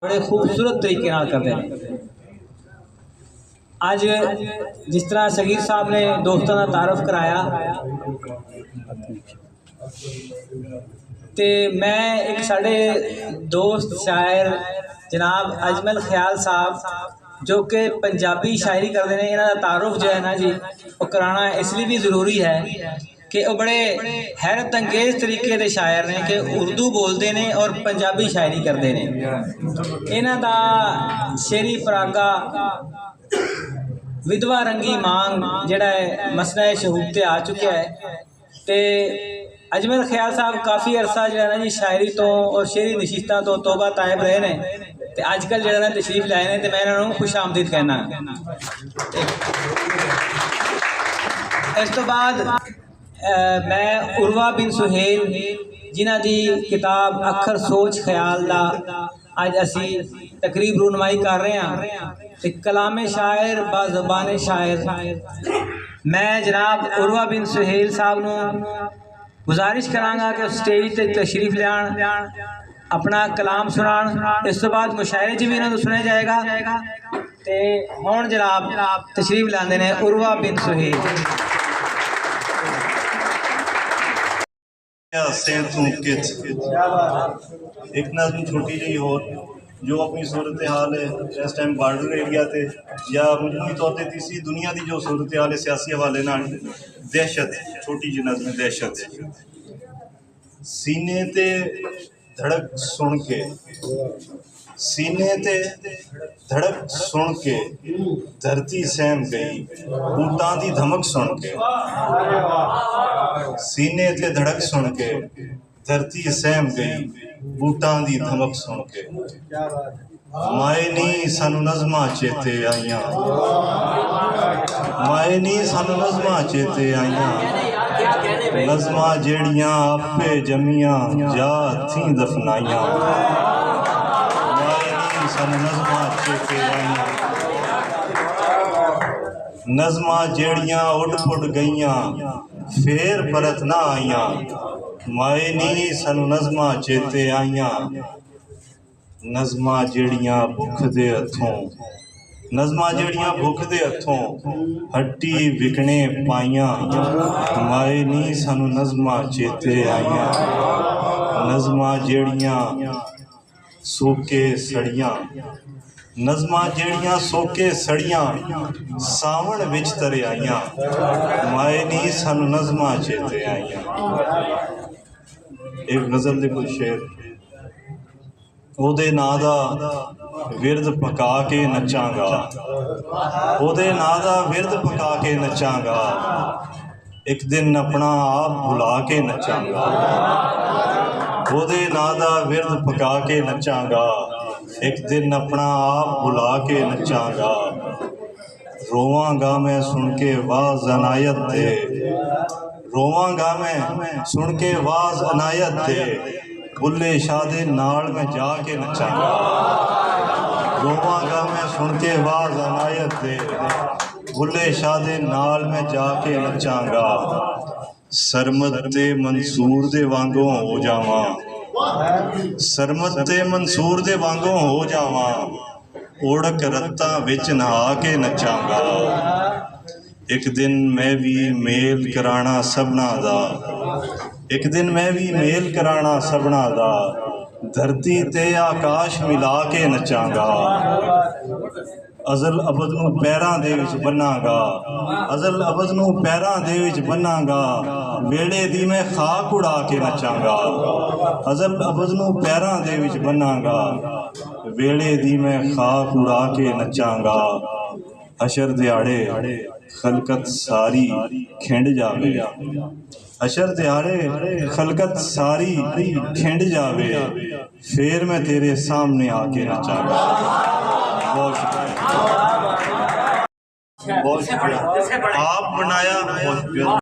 बड़े खूबसूरत तरीके नाल करते हैं। अज जिस तरह सगीर साहब ने दोस्तों का तारफ कराया तो मैं एक साढ़े दोस्त शायर जनाब अजमल ख्याल साहब जो कि पंजाबी शायरी करते हैं, इन्हों का तारुफ जो है ना जी वो कराना इसलिए भी ज़रूरी है कि वो बड़े हैरत अंगेज़ तरीके के शायर ने कि उर्दू बोलते हैं और पंजाबी शायरी करते हैं। इन्हों का शेरी परागा विधवा रंगी मांग जड़ा है मसला शहूद ते आ चुका है। तो अजमल ख्याल साहब काफ़ी अरसा जो है ना जी शायरी तो और शेरी नशिस्तां तो तौबा तायब रहे हैं तो अजकल जो ना तशरीफ लाए हैं तो मैं इन्होंने खुश आमदीद कहना। इस तो बाद मैं उर्वा बिन सुहेल जिन्हां दी किताब अखर सोच ख्याल दा अज असी तकरीब रूनमाई कर रहे हैं। एक कलाम शायर बाज़बान शायर मैं जनाब उर्वा बिन सुहेल साहब नूं गुजारिश करांगा कि स्टेज ते तशरीफ लियाण अपना कलाम सुनाण। इस तो बाद मुशायरे च भी इन्होंने सुना जाएगा। तो हुण जनाब तशरीफ लाते हैं उर्वा बिन सुहेल। एक नज़म छोटी जी होर जो अपनी सूरत हाल है इस टाइम बार्डर एरिया ते या मजमूई तौर पर तीसरी दुनिया की जो सूरत हाल है सियासी हवाले नाल दहशत छोटी जी नज़म दहशत। सीने ते धड़क सुन के सीने ते धड़क सुन के धरती सहम गई बूटां दी धमक सुन के। सीने ते धड़क सुन के धरती सहम गई बूटां दी धमक सुन के। माए नी सानू नज़मां चेते आईयां माए नी सानू नज़मां चेते आईयां नज़मां जेड़ियां आपे जमियां जा थी दफनाइयां। माए नी सानू नज़मां चेते आईयां नज़मां जेड़ियां उड़ पुड़ गईयां फेर परत ना आईयां। माए नी सानू नज़मां चेते आईयां नज़मां जेड़ियां भुख दे हथों नज़मां जेड़ियां भुख दे हथों हट्टी विकने पाइयां। माए नी सानू नज़मां चेते आईयां नज़मां जेड़ियां सोके सड़ियां नज़मां जेड़ियां सोके सड़ियां सावण विच तरे आईयां। माए नी सानू नज़मां चेते आईयां। एक गज़ल दे कुछ शेर ओदे नां दा विरद पका के नचांगा ओदे नां दा विरद पका के नचांगा एक दिन अपना आप भुला के नचांगा। ओदे नां दा विरद पका के नचांगा एक दिन अपना आप भुला के नचांगा। रोवांगा मैं सुन के वाज अनायत दे रोवांगा मैं सुन के वाज अनायत दे बुल्ले शाह दे नाल मैं जाके नचांगा। रोवांगा मैं सुन के वाज अनायत दे बुल्ले शाह दे नाल मैं जाके नचांगा। सरमद ते मंसूर दे वांगों हो जावां सरमद ते मंसूर दे वांगों हो जावां ओढ़क रत्ता विच नहा के नचांगा। एक दिन मैं भी मेल कराना सबना दा एक दिन मैं भी मेल कराना सबना दा धरती ते आकाश मिला के नचांगा। अज़ल अबद नूं पैरां दे विच बन्नांगा अज़ल अबद नूं पैरां दे विच बन्नांगा वेड़े दी मैं खाक उड़ा के नचांगा। अज़ल अबद नूं पैरां दे विच बन्नांगा वेड़े दी मैं खाक उड़ा के नचांगा। हशर दिहाड़े खलकत सारी खिंड जावे हशर दिहाड़े खलकत सारी खिंड जावे फिर मैं तेरे सामने आके नचांगा। बहुत शुक्रिया आप बनाया बहुत